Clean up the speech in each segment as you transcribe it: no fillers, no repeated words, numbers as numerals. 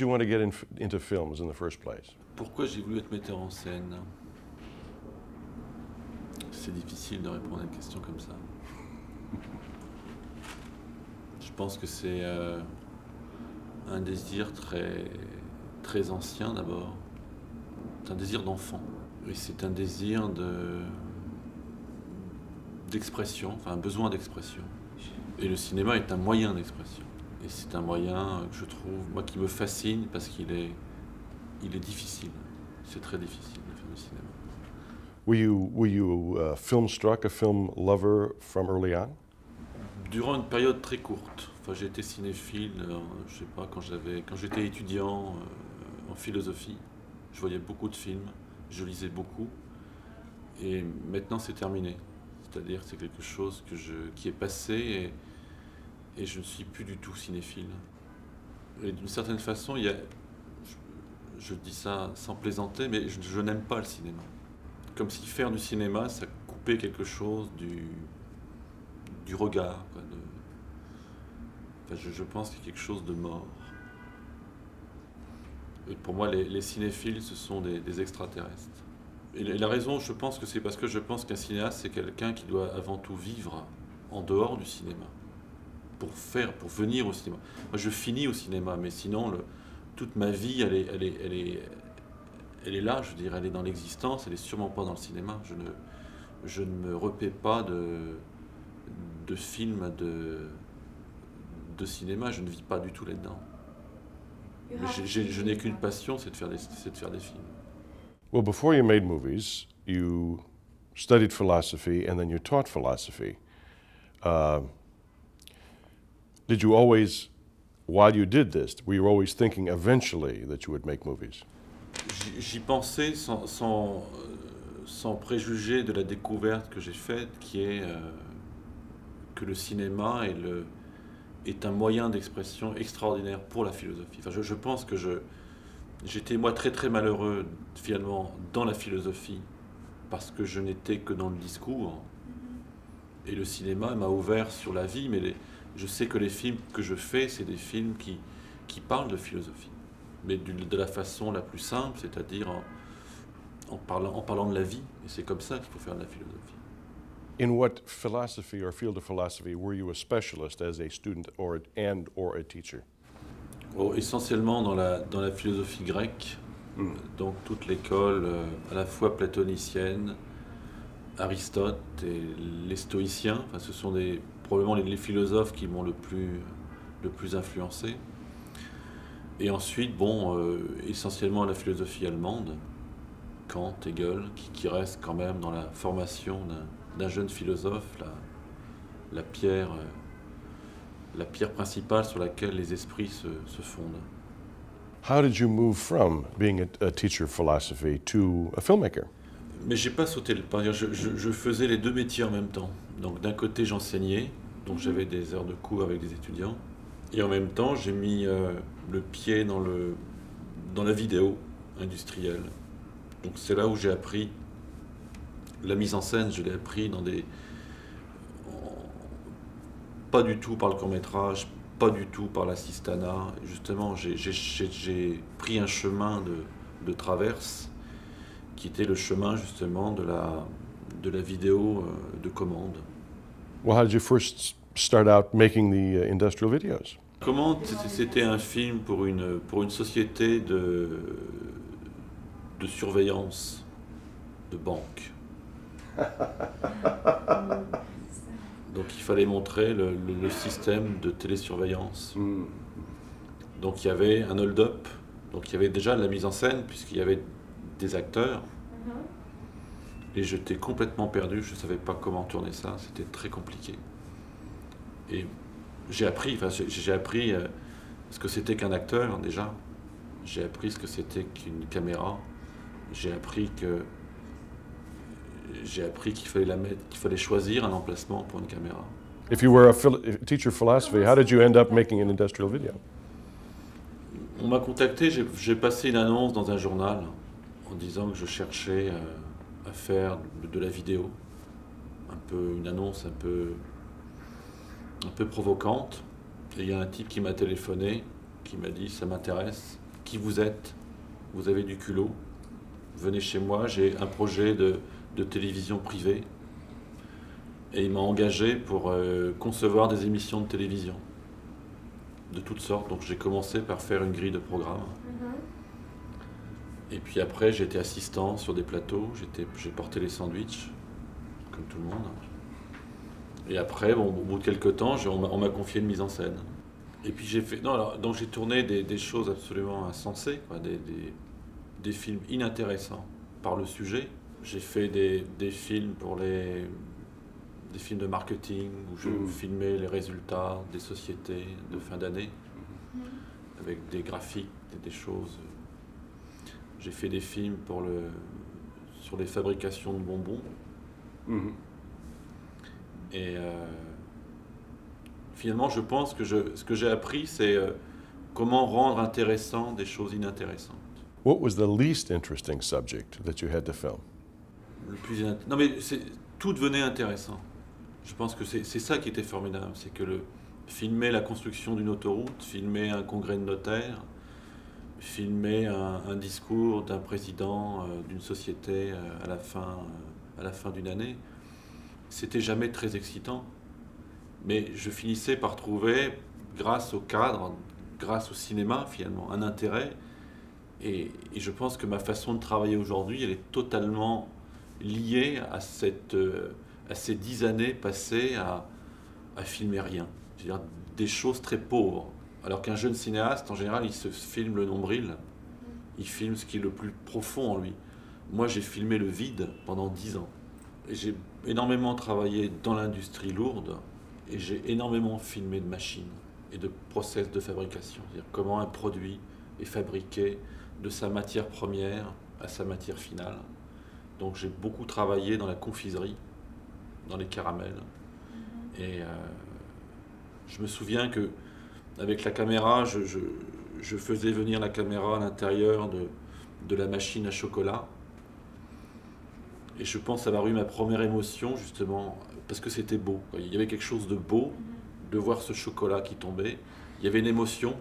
you want to get into films in the first place? Pourquoi j'ai voulu être metteur en scène? C'est difficile de répondre à une question comme ça. Je pense que c'est un désir très ancien d'abord. C'est un désir d'enfant. Et c'est un désir d'expression, enfin un besoin d'expression. Et le cinéma est un moyen d'expression. Et c'est un moyen que je trouve, moi, qui me fascine parce qu'il est difficile. C'est très difficile de faire du cinéma. Were you film struck, a film lover from early on? Durant une période très courte. Enfin, j'ai été cinéphile, je sais pas, quand j'étais étudiant en philosophie, je voyais beaucoup de films, je lisais beaucoup. Et maintenant, c'est terminé. C'est-à-dire, c'est quelque chose qui est passé et je ne suis plus du tout cinéphile. Et d'une certaine façon, je dis ça sans plaisanter, mais je n'aime pas le cinéma. Comme si faire du cinéma, ça coupait quelque chose du regard. Quoi, je pense qu'il y a quelque chose de mort. Et pour moi, les cinéphiles, ce sont des extraterrestres. Et la raison, je pense que c'est parce que je pense qu'un cinéaste, c'est quelqu'un qui doit avant tout vivre en dehors du cinéma, pour venir au cinéma. Moi, je finis au cinéma, mais sinon, toute ma vie, elle est là, je dirais, elle est dans l'existence, elle est sûrement pas dans le cinéma. Je ne me repais pas de films de cinéma, je ne vis pas du tout là-dedans. Je n'ai qu'une passion, c'est de faire des films. Well, before you made movies, you studied philosophy and then you taught philosophy. Did you always, while you did this, were you always thinking eventually that you would make movies? J'y pensais sans préjuger de la découverte que j'ai faite, qui est que le cinéma est un moyen d'expression extraordinaire pour la philosophie. Enfin, je pense que j'étais moi très malheureux finalement dans la philosophie parce que je n'étais que dans le discours. Et le cinéma m'a ouvert sur la vie, mais je sais que les films que je fais, c'est des films qui parlent de philosophie, mais de la façon la plus simple, c'est-à-dire en parlant de la vie. Et c'est comme ça qu'il faut faire de la philosophie. In what philosophy or field of philosophy were you a specialist as a student or a teacher? Oh, essentiellement dans la philosophie grecque, donc toute l'école à la fois platonicienne, Aristote et les stoïciens. Enfin, ce sont probablement les philosophes qui m'ont le plus influencé. Et ensuite, essentiellement la philosophie allemande, Kant, Hegel, qui reste quand même dans la formation d'un jeune philosophe, la pierre principale sur laquelle les esprits se fondent. How did you move from being a teacher of philosophy to a filmmaker? Mais j'ai pas sauté le pas. Je faisais les deux métiers en même temps. Donc d'un côté j'enseignais, donc j'avais des heures de cours avec des étudiants, et en même temps j'ai mis le pied dans la vidéo industrielle. Donc c'est là où j'ai appris la mise en scène. Je l'ai appris pas du tout par le court-métrage, pas du tout par l'assistanat. Justement, j'ai pris un chemin de traverse qui était le chemin justement de la vidéo de commande. Well, how did you first start out making the industrial videos? Commande, c'était un film pour une société de surveillance de banque. Donc il fallait montrer le système de télésurveillance. Donc il y avait un hold-up, donc il y avait déjà de la mise en scène puisqu'il y avait des acteurs. Et j'étais complètement perdu, je ne savais pas comment tourner ça, c'était très compliqué. Et j'ai appris ce que c'était qu'un acteur déjà, j'ai appris ce que c'était qu'une caméra, j'ai appris qu'il fallait choisir un emplacement pour une caméra. If you were a teacher of philosophy, how did you end up making an industrial video? On m'a contacté, j'ai passé une annonce dans un journal en disant que je cherchais à faire de la vidéo, une annonce un peu provocante. Et il y a un type qui m'a téléphoné, qui m'a dit « ça m'intéresse, qui vous êtes, vous avez du culot, venez chez moi, j'ai un projet de télévision privée. Et il m'a engagé pour concevoir des émissions de télévision de toutes sortes. Donc j'ai commencé par faire une grille de programme. Et puis après, j'ai été assistant sur des plateaux, j'ai porté les sandwichs, comme tout le monde. Et après, bon, au bout de quelques temps, on m'a confié une mise en scène. Et puis j'ai fait, non, alors, donc j'ai tourné des choses absolument insensées, quoi, des films inintéressants par le sujet. J'ai fait des films des films de marketing où je filmais les résultats des sociétés de fin d'année avec des graphiques, des choses. J'ai fait des films sur les fabrications de bonbons. Et finalement, je pense que ce que j'ai appris, c'est comment rendre intéressant des choses inintéressantes. What was the least interesting subject that you had to film? Non mais tout devenait intéressant. Je pense que c'est ça qui était formidable, c'est que filmer la construction d'une autoroute, filmer un congrès de notaires, filmer un discours d'un président d'une société à la fin d'une année, c'était jamais très excitant. Mais je finissais par trouver, grâce au cadre, grâce au cinéma finalement, un intérêt. Et je pense que ma façon de travailler aujourd'hui, elle est totalement liée à ces 10 années passées à filmer rien. C'est-à-dire des choses très pauvres. Alors qu'un jeune cinéaste, en général, il se filme le nombril. Il filme ce qui est le plus profond en lui. Moi, j'ai filmé le vide pendant 10 ans. Et j'ai énormément travaillé dans l'industrie lourde et j'ai énormément filmé de machines et de process de fabrication. C'est-à-dire comment un produit est fabriqué de sa matière première à sa matière finale. Donc j'ai beaucoup travaillé dans la confiserie, dans les caramels. Et je me souviens que avec la caméra, je faisais venir la caméra à l'intérieur de la machine à chocolat. Et je pense avoir eu ma première émotion, justement, parce que c'était beau. Il y avait quelque chose de beau de voir ce chocolat qui tombait. Il y avait une émotion,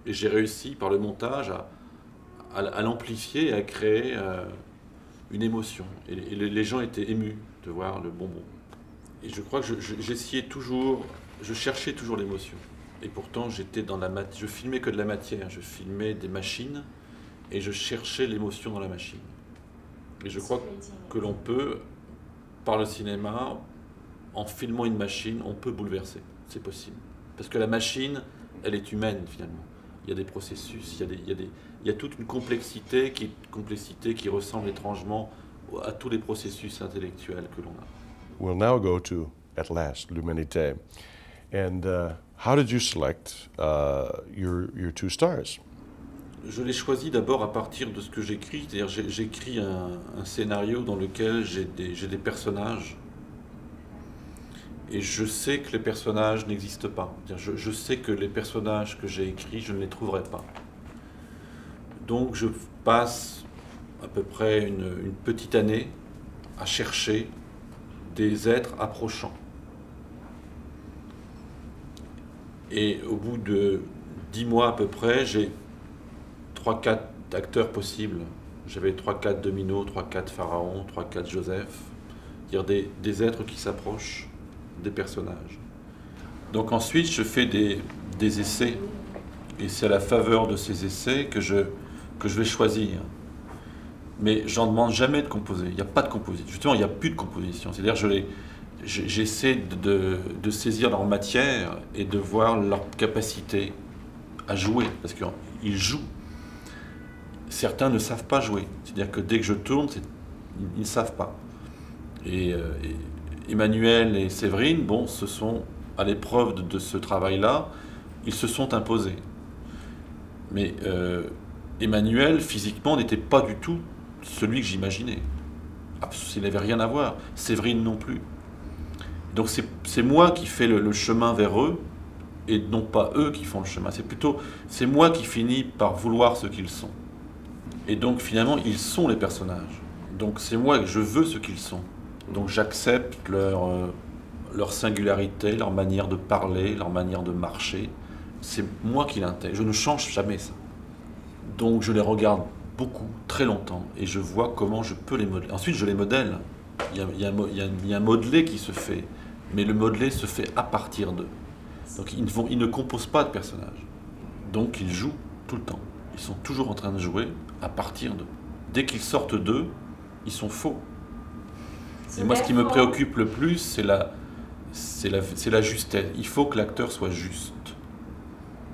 et j'ai réussi, par le montage, à l'amplifier et à créer une émotion. Et les gens étaient émus de voir le bonbon. Et je crois que je cherchais toujours l'émotion. Et pourtant, je filmais que de la matière, je filmais des machines, et je cherchais l'émotion dans la machine. Et je crois que l'on peut, par le cinéma, en filmant une machine, on peut bouleverser. C'est possible. Parce que la machine, elle est humaine, finalement. Il y a des processus, il y a toute une complexité qui ressemble étrangement à tous les processus intellectuels que l'on a. We'll now go to, at last, L'Humanité. And how did you select your two stars? Je l'ai choisi d'abord à partir de ce que j'écris, c'est-à-dire j'écris un scénario dans lequel j'ai des personnages et je sais que les personnages n'existent pas. Je sais que les personnages que j'ai écrits, je ne les trouverai pas. Donc je passe à peu près une petite année à chercher des êtres approchants. Et au bout de 10 mois à peu près, j'ai 3-4 acteurs possibles. J'avais 3-4 Domino, 3-4 Pharaon, 3-4 Joseph. C'est-à-dire des êtres qui s'approchent des personnages. Donc ensuite, je fais des essais. Et c'est à la faveur de ces essais que je vais choisir. Mais j'en demande jamais de composer. Il n'y a pas de composition. Justement, il n'y a plus de composition. C'est-à-dire j'essaie de saisir leur matière et de voir leur capacité à jouer. Parce qu'ils jouent. Certains ne savent pas jouer. C'est-à-dire que dès que je tourne, ils ne savent pas. Et Emmanuel et Séverine, bon, ce sont à l'épreuve de ce travail-là, ils se sont imposés. Mais Emmanuel, physiquement, n'était pas du tout celui que j'imaginais. Il n'avait rien à voir. Séverine non plus. Donc c'est moi qui fais le chemin vers eux, et non pas eux qui font le chemin. C'est moi qui finis par vouloir ce qu'ils sont. Et donc finalement, ils sont les personnages. Donc c'est moi que je veux ce qu'ils sont. Donc j'accepte leur singularité, leur manière de parler, leur manière de marcher. C'est moi qui l'intègre. Je ne change jamais ça. Donc je les regarde beaucoup, très longtemps, et je vois comment je peux les modeler. Ensuite, je les modèle. Il y a un modelé qui se fait, mais le modelé se fait à partir d'eux. Donc ils ne composent pas de personnages. Donc ils jouent tout le temps. Ils sont toujours en train de jouer à partir d'eux. Dès qu'ils sortent d'eux, ils sont faux. Et moi, ce qui me préoccupe le plus, c'est la justesse. Il faut que l'acteur soit juste.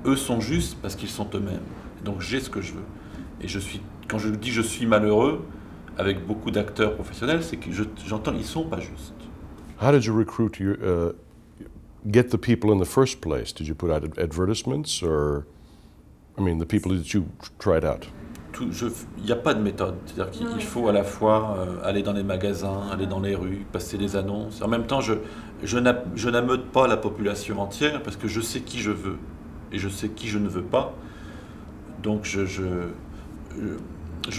Eux sont justes parce qu'ils sont eux-mêmes. Donc j'ai ce que je veux. Et quand je dis je suis malheureux, avec beaucoup d'acteurs professionnels, c'est que j'entends ils sont pas justes. How did you recruit get the people in the first place? Did you put out advertisements, or, I mean, the people that you tried out? Il n'y a pas de méthode. C'est-à-dire qu'il faut à la fois aller dans les magasins, aller dans les rues, passer des annonces. En même temps, je n'ameute pas la population entière parce que je sais qui je veux et je sais qui je ne veux pas. Donc je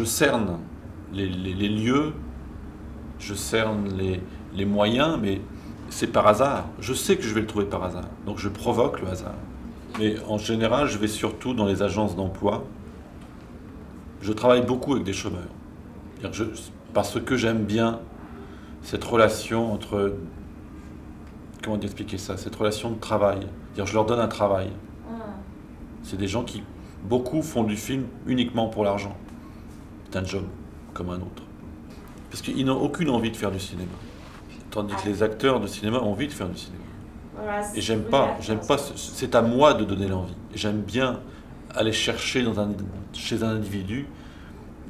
cerne les lieux, je cerne les moyens, mais c'est par hasard. Je sais que je vais le trouver par hasard. Donc je provoque le hasard. Mais en général, je vais surtout dans les agences d'emploi. Je travaille beaucoup avec des chômeurs. Parce que j'aime bien cette relation entre... Comment expliquer ça? Cette relation de travail. Je leur donne un travail. C'est des gens qui, beaucoup, font du film uniquement pour l'argent. C'est un job, comme un autre. Parce qu'ils n'ont aucune envie de faire du cinéma. Tandis que les acteurs de cinéma ont envie de faire du cinéma. Et j'aime pas, c'est à moi de donner l'envie. J'aime bien aller chercher chez un individu,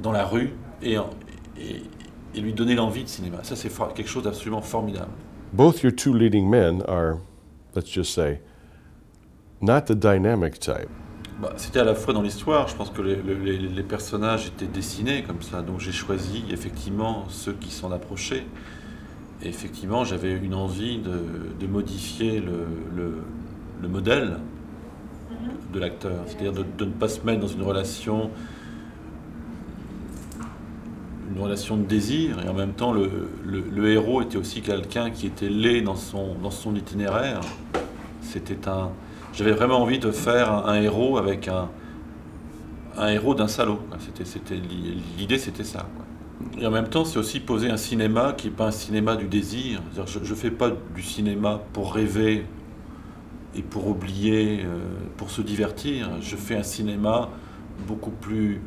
dans la rue, et lui donner l'envie de cinéma. Ça, c'est quelque chose d'absolument formidable. Both your two leading men are, let's just say, not the dynamic type. C'était à la fois dans l'histoire, je pense que les personnages étaient dessinés comme ça, donc j'ai choisi effectivement ceux qui s'en approchaient. Et effectivement, j'avais une envie de modifier le modèle de l'acteur, c'est-à-dire de ne pas se mettre dans une relation de désir, et en même temps le héros était aussi quelqu'un qui était laid dans son itinéraire. J'avais vraiment envie de faire un héros avec un héros d'un salaud. L'idée, c'était ça, quoi. Et en même temps, c'est aussi poser un cinéma qui n'est pas un cinéma du désir. Je ne fais pas du cinéma pour rêver et pour oublier, pour se divertir. Je fais un cinéma beaucoup plus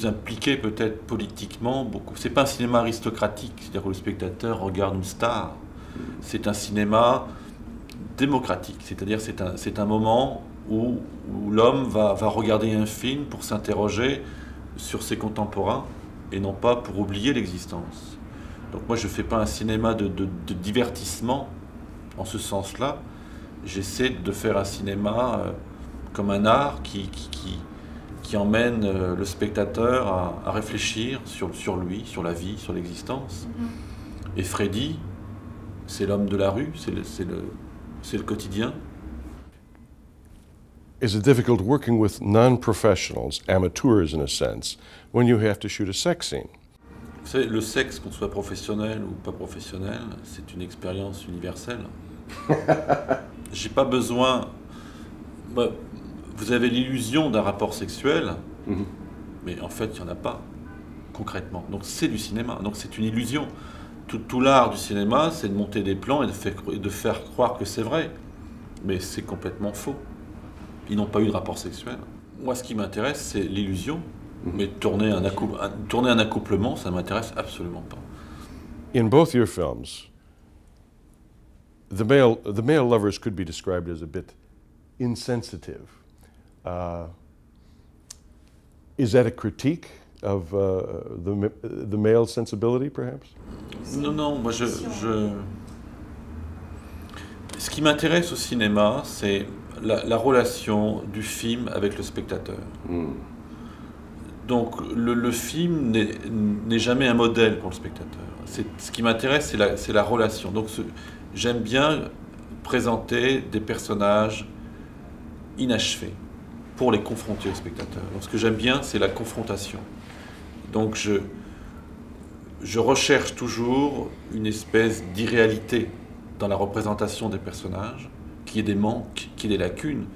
impliqué peut-être politiquement. C'est pas un cinéma aristocratique, c'est-à-dire que le spectateur regarde une star. C'est un cinéma démocratique, c'est-à-dire c'est un moment où l'homme va regarder un film pour s'interroger sur ses contemporains et non pas pour oublier l'existence. Donc moi je ne fais pas un cinéma de divertissement en ce sens-là. J'essaie de faire un cinéma comme un art qui emmène le spectateur à réfléchir sur lui, sur la vie, sur l'existence. Et Freddy, c'est l'homme de la rue, c'est le quotidien. Is it difficult working with non-professionals, amateurs in a sense, when you have to shoot a sex scene? Vous savez, le sexe, qu'on soit professionnel ou pas professionnel, c'est une expérience universelle. J'ai pas besoin... Vous avez l'illusion d'un rapport sexuel, mais en fait, il n'y en a pas, concrètement. Donc c'est du cinéma, donc c'est une illusion. Tout l'art du cinéma, c'est de monter des plans et de faire croire que c'est vrai. Mais c'est complètement faux. Ils n'ont pas eu de rapport sexuel. Moi, ce qui m'intéresse, c'est l'illusion. Mais tourner un accouplement, ça ne m'intéresse absolument pas. In both your films, the male lovers could be described as a bit insensitive. Is that a critique of the male sensibility, perhaps? Non, moi ce qui m'intéresse au cinéma, c'est la relation du film avec le spectateur. Donc le film n'est jamais un modèle pour le spectateur. Ce qui m'intéresse, c'est la relation. Donc j'aime bien présenter des personnages inachevés pour les confronter au spectateur. Donc ce que j'aime bien, c'est la confrontation. Donc je recherche toujours une espèce d'irréalité dans la représentation des personnages, qu'il y ait des manques, qu'il y ait des lacunes,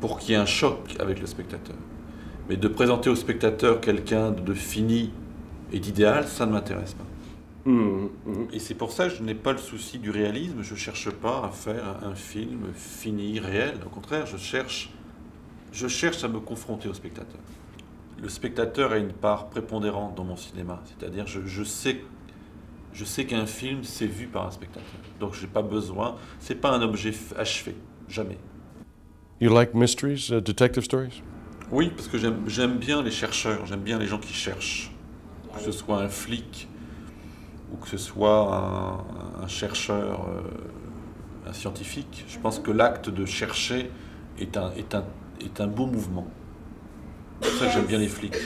pour qu'il y ait un choc avec le spectateur. Mais de présenter au spectateur quelqu'un de fini et d'idéal, ça ne m'intéresse pas. Et c'est pour ça que je n'ai pas le souci du réalisme. Je ne cherche pas à faire un film fini, réel. Au contraire, je cherche à me confronter au spectateur. Le spectateur a une part prépondérante dans mon cinéma. C'est-à-dire, je sais qu'un film, c'est vu par un spectateur. Donc, je n'ai pas besoin. Ce n'est pas un objet achevé. Jamais. You like mysteries, detective stories? Oui, parce que j'aime bien les chercheurs. J'aime bien les gens qui cherchent. Que ce soit un flic ou que ce soit un chercheur, un scientifique. Je pense que l'acte de chercher est un beau mouvement. C'est pour ça que j'aime bien les flics.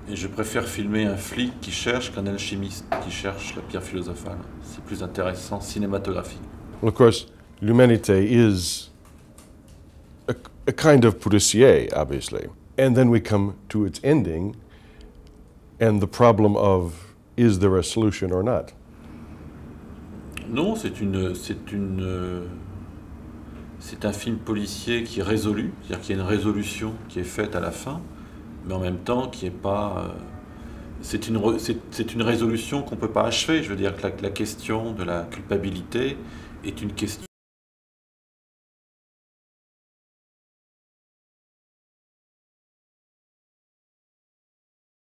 Et je préfère filmer un flic qui cherche qu'un alchimiste qui cherche la pierre philosophale. C'est plus intéressant cinématographiquement. Well, of course, L'Humanité is a kind of policier, obviously. And then we come to its ending and the problem of, is there a solution or not? Non, c'est un film policier qui est résolu, c'est-à-dire qu'il y a une résolution qui est faite à la fin, mais en même temps qui est pas. C'est une résolution qu'on ne peut pas achever. Je veux dire que la question de la culpabilité est une question